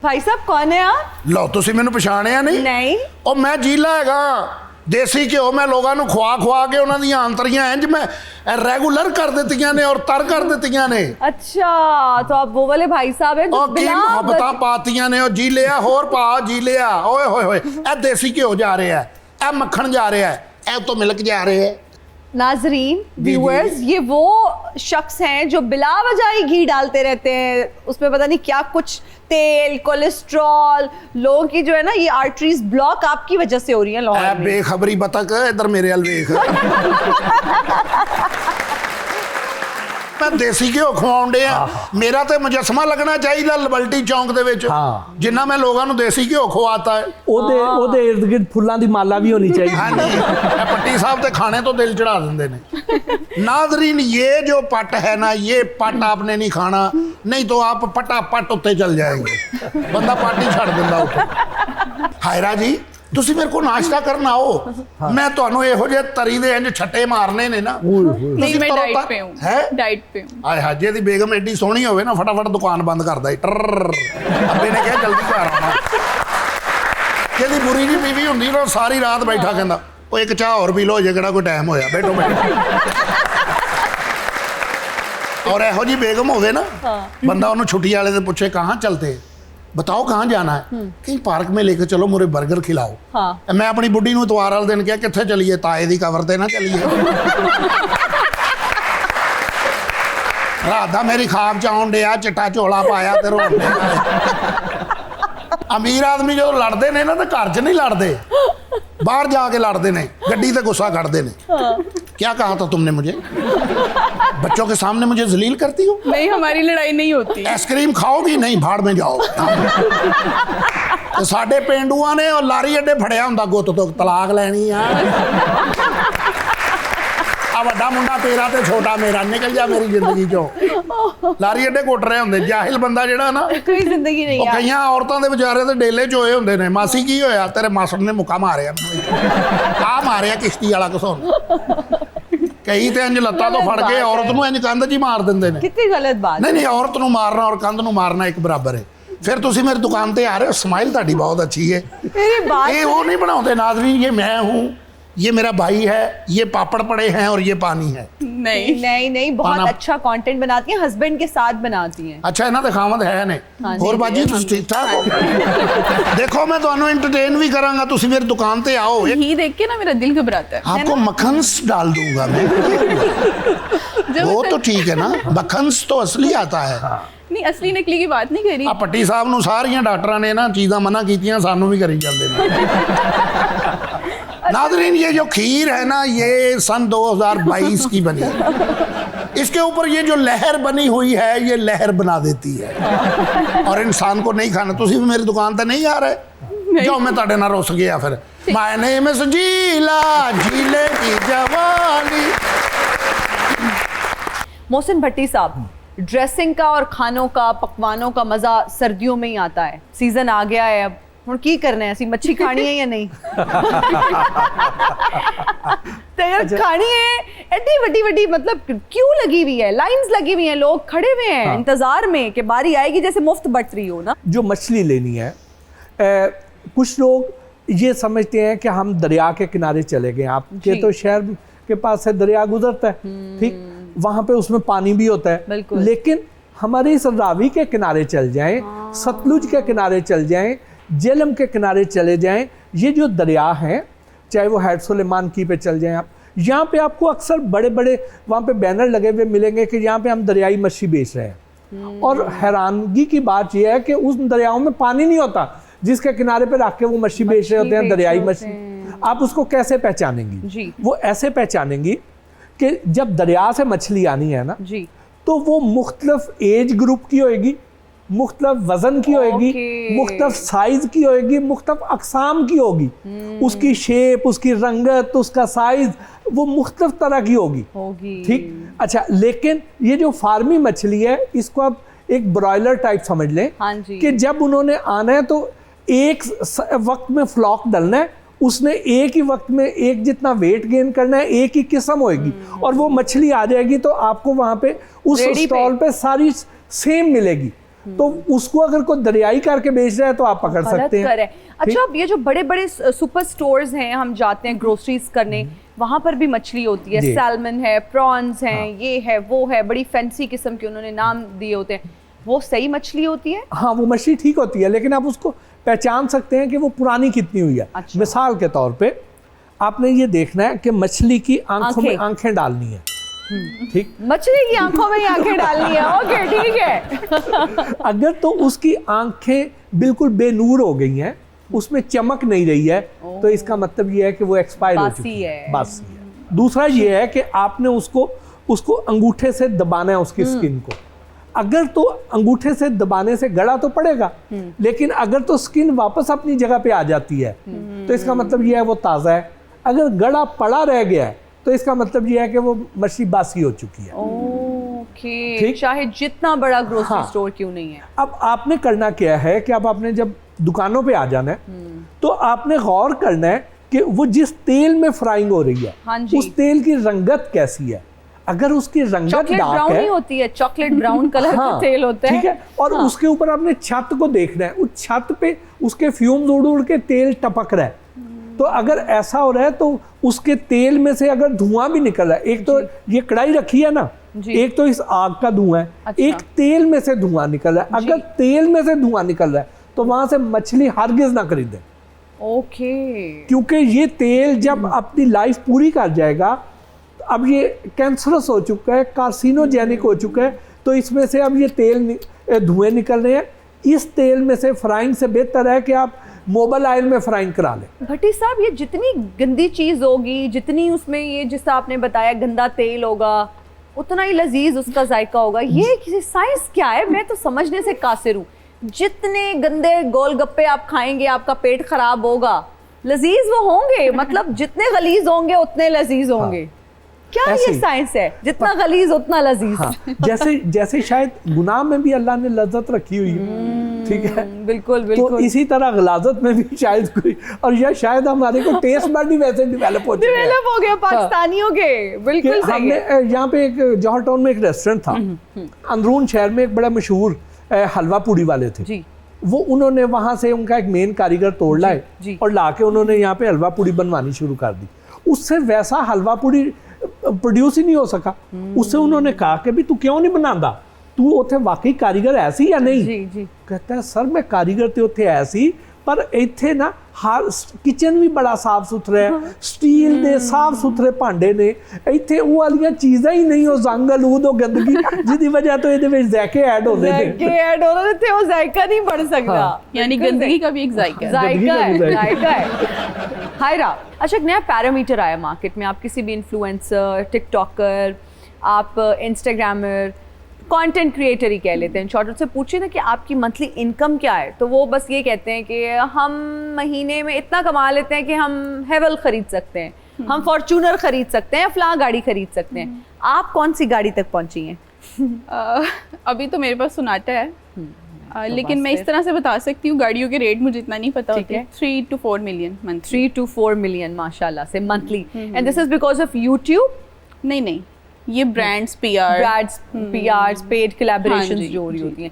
भाई साहब कौन है आप? लो तुसी मैनू पछाणिया नहीं? ओ मैं जीला हैगा देसी घ्यो मैं लोगों को खुआ खुआ के उन्हां दी आंतरियां इंज मैं रेगुलर कर दित्तियां ने और तर कर दित्तियां ने। अच्छा तो आप वो वाले भाई साहब हैं जो बिना मोहब्बतां पातियां ने। ओ जी लिया होर पा जी लिया। ओए होए होए ए देसी घ्यो जा रहा है, ए मक्खन जा रहा है, ए तो मिल्क जा रहे है। नाजरीन व्यूअर्स ये वो शख्स हैं जो बिला वजह ही घी डालते रहते हैं, उसमें पता नहीं क्या कुछ तेल कोलेस्ट्रॉल, लोगों की जो है ना ये आर्टरीज ब्लॉक आपकी वजह से हो रही है लाहौर में। बेखबरी बतक इधर मेरे अल वेख। मैं देसी घ्यो खवाउण डे मेरा तो मुजस्मा लगना चाहिए लबल्टी चौंक दे विच जिन्ना मैं लोगों को देसी घ्यो खवाता है। ओदे इर्द गिर्द फुल्लां दी माला भी होनी चाहिए। हाँ जी पट्टी साहब ते खाने तो दिल चढ़ा देंदे ने। नाज़रीन ये जो पट है ना ये पट आपने नहीं खाना, नहीं तो आप पटा पट उत्ते चल जाएंगे। बंदा पट ही छड़ दिंदा उत्ते। हायरा जी तुसी मेरे को नाश्ता करना आओ। मैं तुहानू इहो जे तरी दे इंज छट्टे मारने ने ना। नहीं मैं डाइट पे हूं। है डाइट पे हूं। आए हां जेदी बेगम एडी सोहनी होवे ना फटाफट दुकान बंद करदा है। अब्बे ने कहा जल्दी घर आना। जेदी बुरी जी बीवी हुंदी ना सारी रात बैठा कहंदा ओ एक चाह और पी लो जे केड़ा कोई टाइम होया बैठो बैठो। और इहो जी बेगम होवे ना बंदा उन्हें छुट्टी वाले से पूछे कहाँ चलते, बताओ कहाँ जाना है, कहीं पार्क में लेकर चलो मुझे बर्गर खिलाओ। हाँ। मैं अपनी बुढ़ी नूं इतवार वाले दिन क्या कित्थे चलीए ताए दी कवर ते ना चलीए। रात दा मेरी खाब च आउण डिया चिट्टा झोला पाया ते रोण डिया। अमीर आदमी जो लड़ते ने ना तो घर च नहीं लड़ते, बाहर जाके लड़ते ने, गड्डी ते गुस्सा कढ़ते ने। क्या कहा था तुमने मुझे? बच्चों के सामने मुझे जलील करती हो? नहीं हमारी लड़ाई नहीं होती। आइसक्रीम खाओगी? नहीं भाड़ में जाओ। तो साडे पेंडुआ ने और लारी अड्डे फड़िया हुंदा गुੱਤ तो तलाक लैनी है। आ वड्डा मुंडा तेरा ते छोटा मेरा निकल जा मेरी जिंदगी चो। लारी अड्डे कुट रहे होंदे जाहिल बंदा जेड़ा ना कोई जिंदगी नहीं है। कईयां औरतां दे बेचारे ते डेले चोए होंदे ने। मासी की होया तेरे मासड़ ने मुक्का मारिया आ मारिया किश्ती वाला घसोन। कई तो इंज लत्ता तो फड़ के औरत नूं इंज कंध जी मार दिंदे ने। कितनी गलत बात। नहीं औरत नूं मारना और कंध नूं मारना एक बराबर है। फिर तुसी मेरी दुकान ते आ रहे हो, स्माइल ताड़ी बहुत अच्छी है। ये वो नहीं बनाते नाज़रीन, ये मैं हूँ, ये मेरा भाई है, ये पापड़ पड़े हैं और ये पानी है। नहीं नहीं नहीं बहुत अच्छा कंटेंट बनाती हैं, हस्बैंड के साथ बनाती हैं। अच्छा इन्हां दा खामद है ने। और बाजी तुसी ठीक ठाक हो? देखो मैं तुहानू एंटरटेन भी करांगा, तुसी मेरी दुकान ते आओ। घी देख के ना मेरा दिल घबराता है। आपको मक्खन्स डाल दूंगा मैं। वो तो ठीक है ना, मक्खन्स तो असली आता है। नहीं असली नकली की बात नहीं करी। पट्टी साहब नूं सारियां डॉक्टरां ने ना चीज़ां मना कीतियां, सानू भी करी जांदे ने। नाज़रीन ये जो खीर है ना ये सन 2022 की बनी है। इसके ऊपर ये जो लहर बनी हुई है ये लहर बना देती है और इंसान को नहीं खाना। तुसी भी मेरी दुकान पे नहीं आ रहे जो मैं ताड़े ना रुस गया फिर। माय नेम इज जीला जीले की जवानी। मोहसिन भट्टी साहब ड्रेसिंग का और खानों का पकवानों का मजा सर्दियों में ही आता है, सीजन आ गया है अब हुण की करना है, मच्छी खानी है या नहीं? तो यार खानी है एडी वड्डी वड्डी मतलब क्यों लगी हुई है, लाइंस लगी हुई हैं, लोग खड़े हुए हैं इंतजार में कि बारी आएगी, जैसे मुफ्त बट रही हो ना। जो मछली लेनी है कुछ लोग ये समझते हैं कि हम दरिया के किनारे चले गए। आपके तो शहर के पास से दरिया गुजरता है, ठीक, वहाँ पे उसमें पानी भी होता है, लेकिन हमारे इस रावी के किनारे चल जाएं, सतलुज के किनारे चल जाएं, जेलम के किनारे चले जाएं, ये जो दरिया हैं चाहे वो हैड सुलेमान की पे चल जाएं आप, यहाँ पे आपको अक्सर बड़े बड़े वहाँ पे बैनर लगे हुए मिलेंगे कि यहाँ पे हम दरियाई मछली बेच रहे हैं। और हैरानगी की बात यह है कि उस दरियाओं में पानी नहीं होता जिसके किनारे पे रख के वो मछली बेच रहे होते हैं, दरियाई मछली। आप उसको कैसे पहचानेंगी? वो ऐसे पहचानेंगी कि जब दरिया से मछली आनी है ना जी, तो वो मुख्तलिफ एज ग्रुप की होएगी, मुख्तलिफ वजन की होएगी, मुख्तलिफ साइज की होएगी, मुख्तलिफ अकसाम की होगी। उसकी शेप, उसकी रंगत, उसका साइज वो मुख्तलिफ तरह की होगी। ठीक, अच्छा, लेकिन ये जो फार्मी मछली है इसको आप एक ब्रॉयलर टाइप समझ लें कि जब उन्होंने आना है तो एक वक्त में फ्लॉक डालना है, उसने एक ही वक्त में एक जितना वेट गेन करना है, एक ही किस्म होएगी और वो मछली आ जाएगी तो आपको वहाँ पे उस स्टॉल पे सारी सेम मिलेगी। तो उसको अगर कोई दरियाई करके बेच रहा है तो आप पकड़ गलत सकते कर हैं। है। अच्छा, अब ये जो बड़े बड़े सुपर स्टोर्स हैं, हम जाते हैं ग्रोसरीज करने, वहां पर भी मछली होती है, जी। सैल्मन है, प्रॉन्स हैं, ये है वो है, बड़ी फैंसी किस्म के उन्होंने नाम दिए होते हैं। वो सही मछली होती है? हाँ, वो मछली ठीक होती है, लेकिन आप उसको पहचान सकते हैं कि वो पुरानी कितनी हुई है। अच्छा। मिसाल के तौर पे आपने ये देखना है कि मछली की आंखों में आंखें। आंखें डालनी है, ठीक। मछली की आंखों में ही आंखें डालनी है, ओके ठीक है। अगर तो उसकी आंखें बिल्कुल बेनूर हो गई हैं, उसमें चमक नहीं रही है, तो इसका मतलब ये है कि वो एक्सपायर हो बासी चुकी है। बासी है। दूसरा ये है कि आपने उसको अंगूठे से दबाना है उसकी स्किन को। अगर तो अंगूठे से दबाने से गड़ा तो पड़ेगा, लेकिन अगर तो स्किन वापस अपनी जगह पे आ जाती है तो इसका मतलब ये है वो ताज़ा है। अगर गड़ा पड़ा रह गया है तो इसका मतलब ये है कि वो मछली बासी हो चुकी है। ओके, ठीक। चाहे जितना बड़ा ग्रोसरी हाँ। स्टोर क्यों नहीं है। अब आपने करना क्या है कि अब आपने जब दुकानों पे आ जाना है तो आपने गौर करना है कि वो जिस तेल में फ्राइंग हो रही है, हाँ जी। उस तेल की रंगत कैसी है। अगर उसकी रंगत चॉकलेट डार्क ब्राउन है, ही होती है, चॉकलेट ब्राउन कलर का हाँ, तेल होता है, ठीक है। और हाँ। उसके ऊपर आपने छत को देखना है, उस छत पे उसके फ्यूम्स उड़ उड़ के तेल टपक रहा है। तो अगर ऐसा हो रहा है तो उसके तेल में से अगर धुआं भी निकल रहा है, एक तो ये कढ़ाई रखी है ना, जी। एक तो इस आग का धुआं है, अच्छा। एक तेल में से धुआं निकल रहा है। अगर तेल में से धुआं निकल रहा है तो वहां से मछली हरगिज ना खरीदें, ओके। क्योंकि ये तेल जब अपनी लाइफ पूरी कर जाएगा, अब ये कैंसरस हो चुका है, कार्सिनोजेनिक हो चुका है, तो इसमें से अब ये धुएं निकल रहे हैं। इस तेल में से फ्राइंग से बेहतर है कि आप मोबाइल ऑयल में फ्राइंग करा लें। भट्टी साहब, ये जितनी गंदी चीज होगी, जितनी उसमें ये जिसका आपने बताया गंदा तेल होगा, उतना ही लजीज उसका जायका होगा। ये किसी साइंस क्या है, मैं तो समझने से कासिर हूँ। जितने गंदे गोलगप्पे आप खाएंगे आपका पेट खराब होगा, लजीज वो होंगे, मतलब जितने गलीज होंगे उतने लजीज होंगे। क्या ऐसे ये ही। साइंस है, जितना गलीज उतना लजीज। हाँ, जैसे शायद गुनाह में भी अल्लाह ने लज्जत रखी हुई है, ठीक है। बिल्कुल तो बिल्कुल। इसी तरह गलाजत में भी शायद कोई, और या शायद हमारे को टेस्ट बड ही वैसे डेवलप हो चुके हैं। डेवलप हो गया पाकिस्तानियों के, बिल्कुल कि सही हमने है। यहाँ पे एक जौहर टाउन में एक रेस्टोरेंट था, अंदरून शहर में, एक बड़ा मशहूर हलवा पूड़ी वाले थे जी वो। उन्होंने वहां से उनका एक मेन कारीगर तोड़ लाए जी। और लाके उन्होंने यहाँ पे हलवा पूड़ी बनवानी शुरू कर दी। उससे वैसा हलवा पूड़ी प्रोड्यूस ही नहीं हो सका। उससे उन्होंने कहा कि भी तू क्यों नहीं बनाता, तू उथे वाकई कारीगर ऐसी या नहीं। जी जी। कहता है सर मैं कारीगर ते उथे ऐसी, पर इत्थे ना हर किचन भी बड़ा साफ सुथरा है, स्टील दे साफ सुथरे भांडे ने, इत्थे वो वालियां चीज़ां ही नहीं, हो जंग आलूद हो गंदगी, जिसकी वजह तो ये विच जायके ऐड होते जायके थे। ऐड हो रहे थे, वो जायका नहीं बढ़ सकता। हाँ। यानी बिल्कुल गंदगी सही। का भी एक जायका है। जायका है, गंदगी का भी जायका है। हायरा, अच्छा एक नया पैरामीटर आया मार्केट में। आप किसी भी इन्फ्लुएंसर, टिकटॉकर, आप इंस्टाग्रामर, कंटेंट क्रिएटर ही कह लेते हैं शॉर्ट, से पूछिए ना कि आपकी मंथली इनकम क्या है, तो वो बस ये कहते हैं कि हम महीने में इतना कमा लेते हैं कि हम हेवल खरीद सकते हैं, हम फॉर्च्यूनर खरीद सकते हैं, फ्ला गाड़ी खरीद सकते हैं। आप कौन सी गाड़ी तक पहुंची हैं? अभी तो मेरे पास सोनाटा है, लेकिन मैं इस तरह से बता सकती हूँ, गाड़ियों के रेट मुझे इतना नहीं पता होते। 3 to 4 million month. 3 to 4 million माशाल्लाह से monthly. And this is because of YouTube? नहीं, ये brands, PR, brands, PRs, paid collaborations हाँ जी, जो हो रही जी। होती हैं।